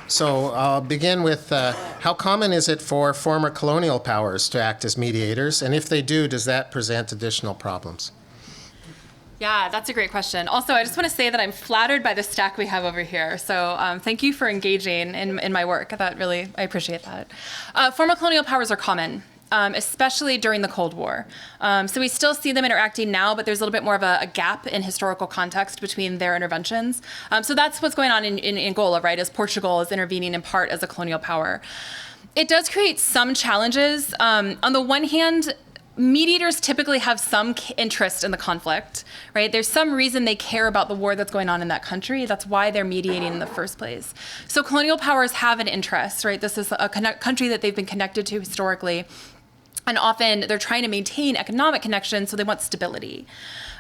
So I'll begin with How common is it for former colonial powers to act as mediators? And if they do, does that present additional problems? Yeah, that's a great question. Also, I just want to say that I'm flattered by the stack we have over here. So thank you for engaging in my work. I appreciate that. Former colonial powers are common, especially during the Cold War. So we still see them interacting now, but there's a little bit more of a gap in historical context between their interventions. So that's what's going on in Angola, right, as Portugal is intervening in part as a colonial power. It does create some challenges. On the one hand, mediators typically have some interest in the conflict, right? There's some reason they care about the war that's going on in that country. That's why they're mediating in the first place. So colonial powers have an interest, right? This is a country that they've been connected to historically. And often they're trying to maintain economic connections, so they want stability.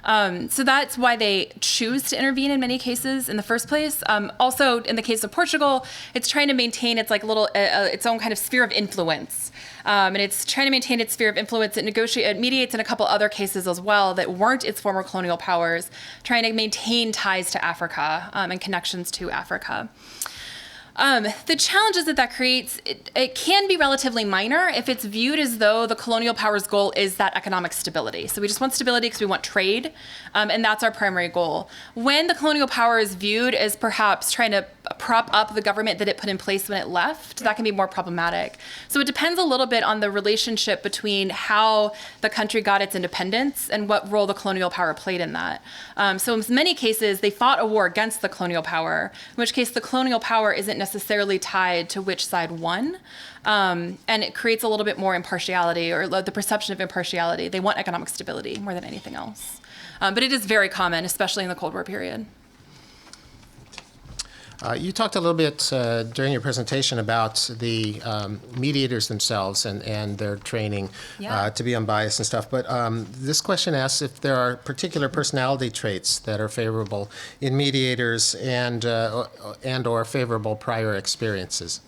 So that's why they choose to intervene in many cases in the first place. Also, in the case of Portugal, it's trying to maintain its its own kind of sphere of influence. And it's trying to maintain its sphere of influence. It mediates in a couple other cases as well that weren't its former colonial powers, trying to maintain ties to Africa and connections to Africa. The challenges that creates, it can be relatively minor if it's viewed as though the colonial power's goal is that economic stability. So we just want stability because we want trade, and that's our primary goal. When the colonial power is viewed as perhaps trying to prop up the government that it put in place when it left, that can be more problematic. So it depends a little bit on the relationship between how the country got its independence and what role the colonial power played in that. So in many cases, they fought a war against the colonial power, in which case the colonial power isn't necessarily tied to which side won. And it creates a little bit more impartiality, or the perception of impartiality. They want economic stability more than anything else. But it is very common, especially in the Cold War period. You talked a little bit during your presentation about the mediators themselves and their training to be unbiased and stuff. But this question asks if there are particular personality traits that are favorable in mediators and or favorable prior experiences.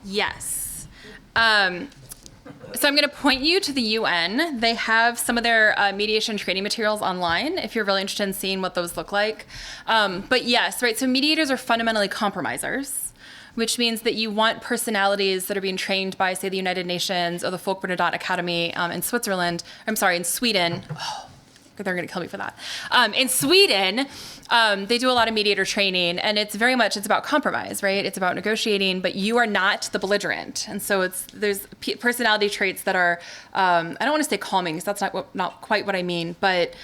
Yes. So I'm going to point you to the UN. They have some of their mediation training materials online if you're really interested in seeing what those look like. But yes, right, so mediators are fundamentally compromisers, which means that you want personalities that are being trained by, say, the United Nations or the Folk Bernadotte Academy in Sweden. Oh, they're going to kill me for that. In Sweden, they do a lot of mediator training, and it's about compromise, right? It's about negotiating, but you are not the belligerent. And so there's personality traits that are, I don't want to say calming, because that's not quite what I mean, but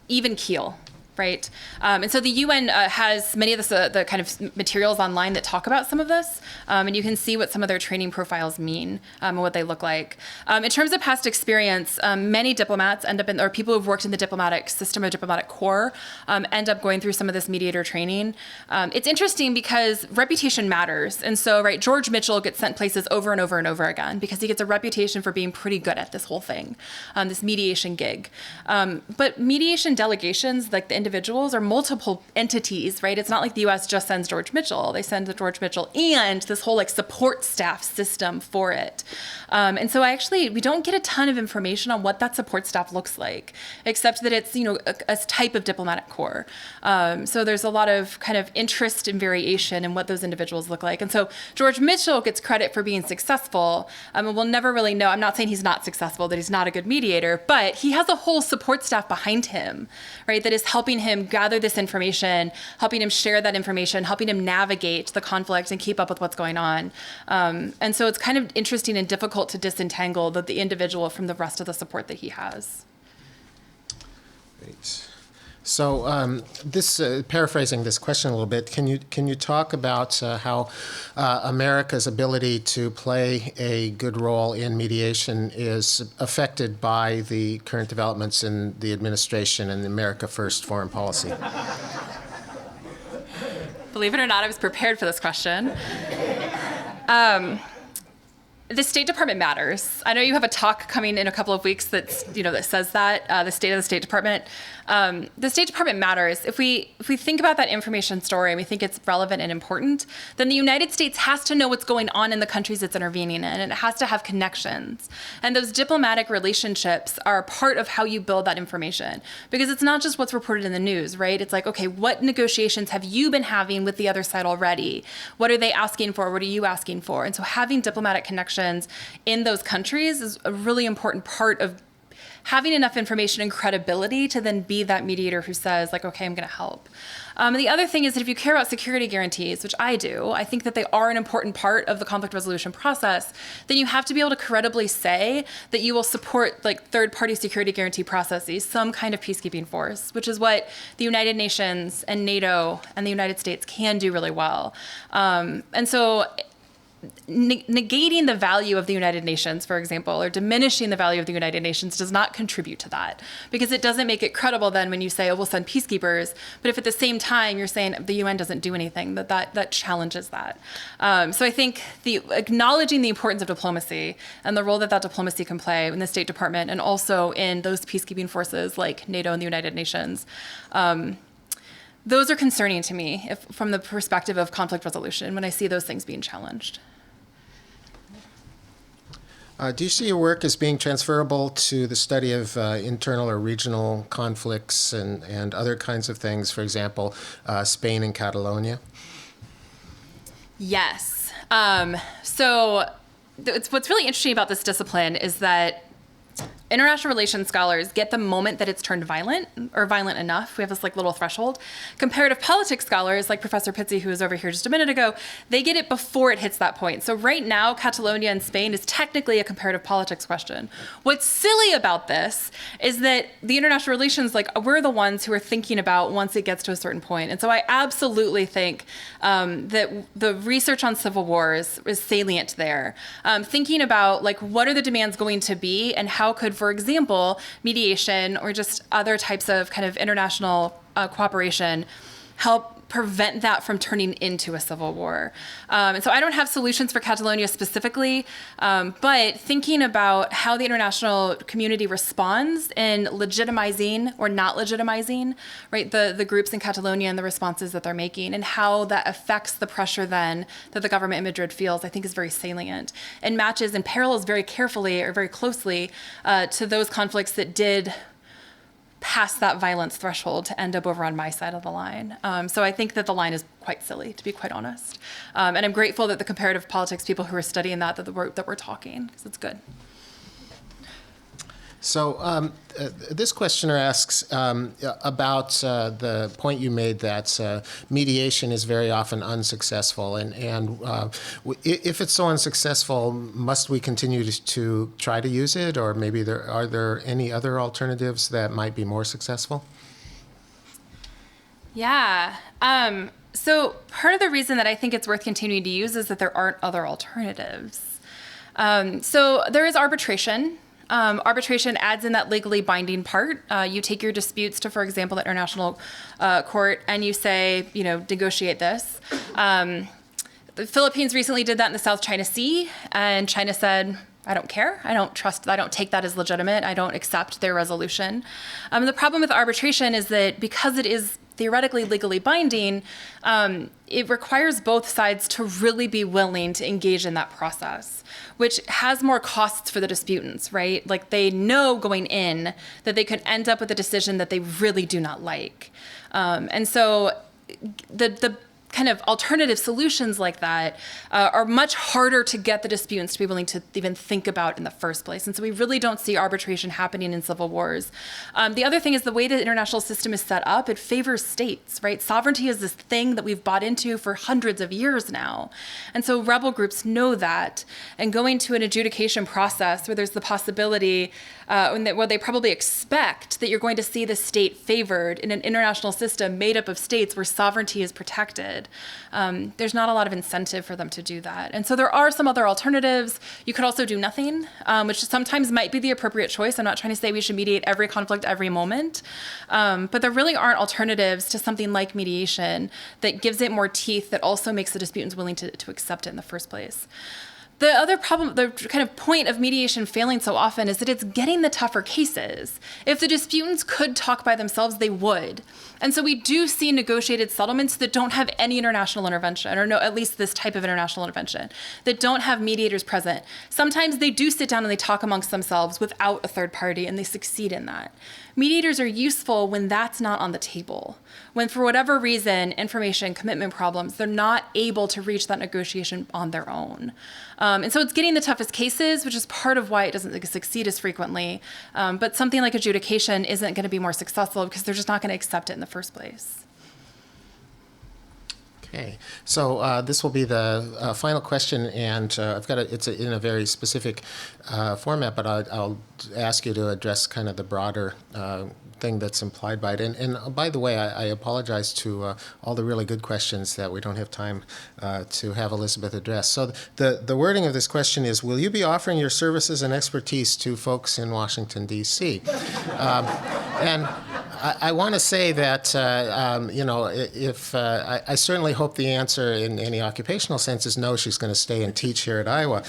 even keel. Right? And so the UN has many of the kind of materials online that talk about some of this, and you can see what some of their training profiles mean and what they look like. In terms of past experience, many diplomats or people who've worked in the diplomatic system or diplomatic corps end up going through some of this mediator training. It's interesting because reputation matters. And so, right, George Mitchell gets sent places over and over and over again because he gets a reputation for being pretty good at this whole thing, this mediation gig. But mediation delegations, like the individuals, are multiple entities, right? It's not like the U.S. just sends George Mitchell. They send the George Mitchell and this whole support staff system for it. And so we don't get a ton of information on what that support staff looks like, except that it's, a type of diplomatic corps. So there's a lot of kind of interest and variation in what those individuals look like. And so George Mitchell gets credit for being successful. And we'll never really know. I'm not saying he's not successful, that he's not a good mediator, but he has a whole support staff behind him, right, that is helping him gather this information, helping him share that information, helping him navigate the conflict and keep up with what's going on. And so it's kind of interesting and difficult to disentangle the individual from the rest of the support that he has. Great. So paraphrasing this question a little bit, can you talk about how America's ability to play a good role in mediation is affected by the current developments in the administration and the America First foreign policy? Believe it or not, I was prepared for this question. The State Department matters. I know you have a talk coming in a couple of weeks that's, that says that, the state of the State Department. The State Department matters. If we think about that information story and we think it's relevant and important, then the United States has to know what's going on in the countries it's intervening in, and it has to have connections. And those diplomatic relationships are part of how you build that information, because it's not just what's reported in the news, right? It's like, okay, what negotiations have you been having with the other side already? What are they asking for? What are you asking for? And so having diplomatic connections in those countries is a really important part of having enough information and credibility to then be that mediator who says, like, okay, I'm going to help. The other thing is that if you care about security guarantees, which I do, I think that they are an important part of the conflict resolution process, then you have to be able to credibly say that you will support like third-party security guarantee processes, some kind of peacekeeping force, which is what the United Nations and NATO and the United States can do really well. And so negating the value of the United Nations, for example, or diminishing the value of the United Nations does not contribute to that, because it doesn't make it credible then when you say, oh, we'll send peacekeepers, but if at the same time you're saying the UN doesn't do anything, that challenges that. So I think acknowledging the importance of diplomacy and the role that diplomacy can play in the State Department and also in those peacekeeping forces like NATO and the United Nations, those are concerning to me from the perspective of conflict resolution when I see those things being challenged. Do you see your work as being transferable to the study of internal or regional conflicts and other kinds of things, for example, Spain and Catalonia? Yes. So what's really interesting about this discipline is that international relations scholars get the moment that it's turned violent or violent enough. We have this like little threshold. Comparative politics scholars, like Professor Pizzi, who was over here just a minute ago, they get it before it hits that point. So right now, Catalonia and Spain is technically a comparative politics question. What's silly about this is that the international relations, like we're the ones who are thinking about once it gets to a certain point. And so I absolutely think that the research on civil wars is salient there. Thinking about like what are the demands going to be and how could, for example, mediation or just other types of kind of international cooperation help prevent that from turning into a civil war. And so I don't have solutions for Catalonia specifically, but thinking about how the international community responds in legitimizing or not legitimizing, right, the groups in Catalonia and the responses that they're making, and how that affects the pressure then that the government in Madrid feels, I think is very salient and matches and parallels very carefully or very closely to those conflicts that did pass that violence threshold to end up over on my side of the line. So I think that the line is quite silly, to be quite honest. And I'm grateful that the comparative politics people who are studying that we're talking, because it's good. So this questioner asks about the point you made that mediation is very often unsuccessful. And if it's so unsuccessful, must we continue to try to use it? Or maybe are there any other alternatives that might be more successful? Yeah. So part of the reason that I think it's worth continuing to use is that there aren't other alternatives. So there is arbitration. Arbitration adds in that legally binding part. You take your disputes to, for example, the International Court, and you say, negotiate this. The Philippines recently did that in the South China Sea, and China said, I don't care. I don't take that as legitimate. I don't accept their resolution. The problem with arbitration is that because it is theoretically legally binding, it requires both sides to really be willing to engage in that process, which has more costs for the disputants, right? Like they know going in that they could end up with a decision that they really do not like. And so the kind of alternative solutions like that are much harder to get the disputants to be willing to even think about in the first place. And so we really don't see arbitration happening in civil wars. The other thing is the way the international system is set up, it favors states, right? Sovereignty is this thing that we've bought into for hundreds of years now. And so rebel groups know that. And going to an adjudication process where there's the possibility, where they probably expect that you're going to see the state favored in an international system made up of states where sovereignty is protected, there's not a lot of incentive for them to do that. And so there are some other alternatives. You could also do nothing, which sometimes might be the appropriate choice. I'm not trying to say we should mediate every conflict every moment, but there really aren't alternatives to something like mediation that gives it more teeth, that also makes the disputants willing to accept it in the first place. The other problem, the kind of point of mediation failing so often is that it's getting the tougher cases. If the disputants could talk by themselves, they would. And so we do see negotiated settlements that don't have any international intervention, or no, at least this type of international intervention, that don't have mediators present. Sometimes they do sit down and they talk amongst themselves without a third party, and they succeed in that. Mediators are useful when that's not on the table. When, for whatever reason, information, commitment problems, they're not able to reach that negotiation on their own. And so it's getting the toughest cases, which is part of why it doesn't succeed as frequently. But something like adjudication isn't going to be more successful because they're just not going to accept it in the first place. Okay, so this will be the final question, and I've got it's in a very specific format, but I'll ask you to address kind of the broader thing that's implied by it. And by the way, I apologize to all the really good questions that we don't have time to have Elizabeth address. So the wording of this question is, will you be offering your services and expertise to folks in Washington, D.C.? And I want to say that, if I certainly hope the answer in any occupational sense is no, she's going to stay and teach here at Iowa.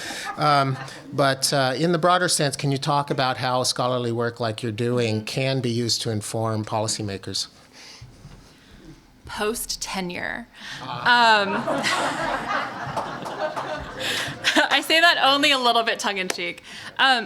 But in the broader sense, can you talk about how scholarly work like you're doing can be used to inform policymakers? Post-tenure. I say that only a little bit tongue-in-cheek.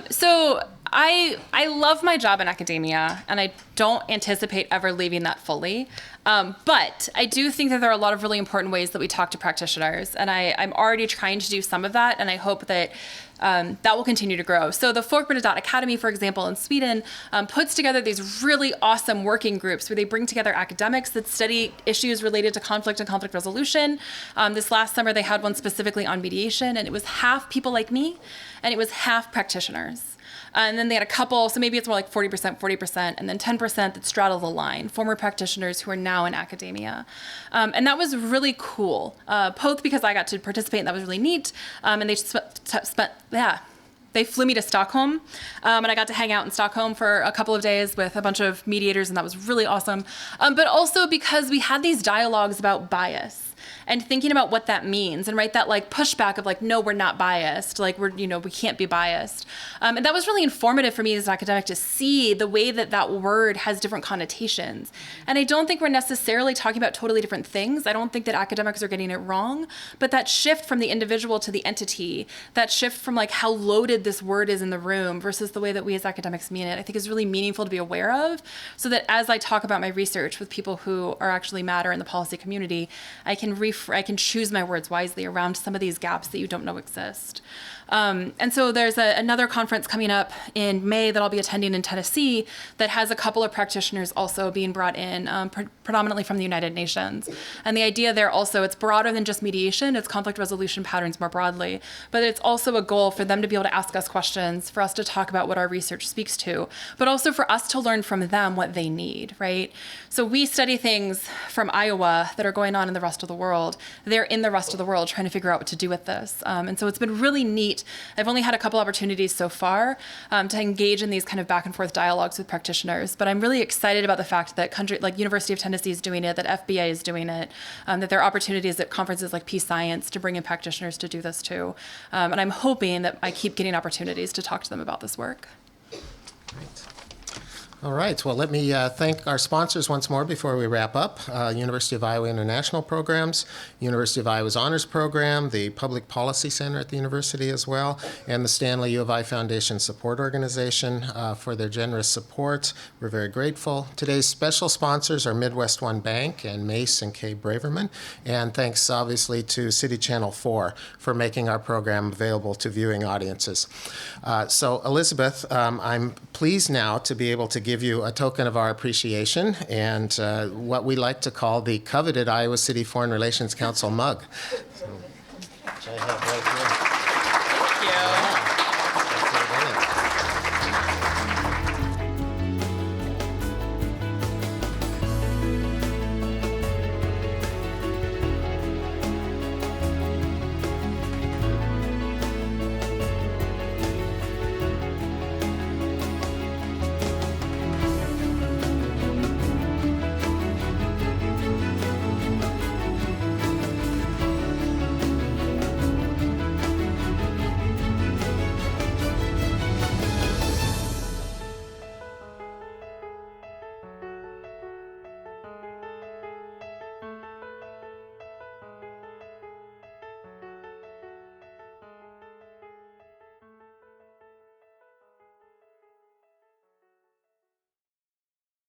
So I love my job in academia, and I don't anticipate ever leaving that fully. But I do think that there are a lot of really important ways that we talk to practitioners, and I'm already trying to do some of that, and I hope that that will continue to grow. So the Folkbladet Academy, for example, in Sweden, puts together these really awesome working groups where they bring together academics that study issues related to conflict and conflict resolution. This last summer, they had one specifically on mediation, and it was half people like me, and it was half practitioners. And then they had a couple, so maybe it's more like 40%, and then 10% that straddle the line, former practitioners who are now in academia. And that was really cool, both because I got to participate, and that was really neat, and they flew me to Stockholm, and I got to hang out in Stockholm for a couple of days with a bunch of mediators, and that was really awesome. But also because we had these dialogues about bias. And thinking about what that means, and that like pushback of like, no, we're not biased, like we can't be biased. And that was really informative for me as an academic to see the way that that word has different connotations. And I don't think we're necessarily talking about totally different things. I don't think that academics are getting it wrong, but that shift from the individual to the entity, that shift from like how loaded this word is in the room versus the way that we as academics mean it, I think is really meaningful to be aware of, so that as I talk about my research with people who are actually matter in the policy community, I can choose my words wisely around some of these gaps that you don't know exist. And so there's another conference coming up in May that I'll be attending in Tennessee that has a couple of practitioners also being brought in, predominantly from the United Nations. And the idea there also, it's broader than just mediation, it's conflict resolution patterns more broadly, but it's also a goal for them to be able to ask us questions, for us to talk about what our research speaks to, but also for us to learn from them what they need, right? So we study things from Iowa that are going on in the rest of the world. They're in the rest of the world trying to figure out what to do with this. And so it's been really neat. I've only had a couple opportunities so far to engage in these kind of back and forth dialogues with practitioners, but I'm really excited about the fact that like University of Tennessee is doing it, that FBA is doing it, that there are opportunities at conferences like Peace Science to bring in practitioners to do this too. And I'm hoping that I keep getting opportunities to talk to them about this work. Great. All right. Well, let me thank our sponsors once more before we wrap up. University of Iowa International Programs, University of Iowa's Honors Program, the Public Policy Center at the university as well, and the Stanley U of I Foundation Support Organization for their generous support. We're very grateful. Today's special sponsors are Midwest One Bank and Mace and Kay Braverman. And thanks, obviously, to City Channel 4 for making our program available to viewing audiences. So, Elizabeth, I'm pleased now to be able to give you a token of our appreciation and what we like to call the coveted Iowa City Foreign Relations Council mug. So, which I have right here. Thank you. Yeah.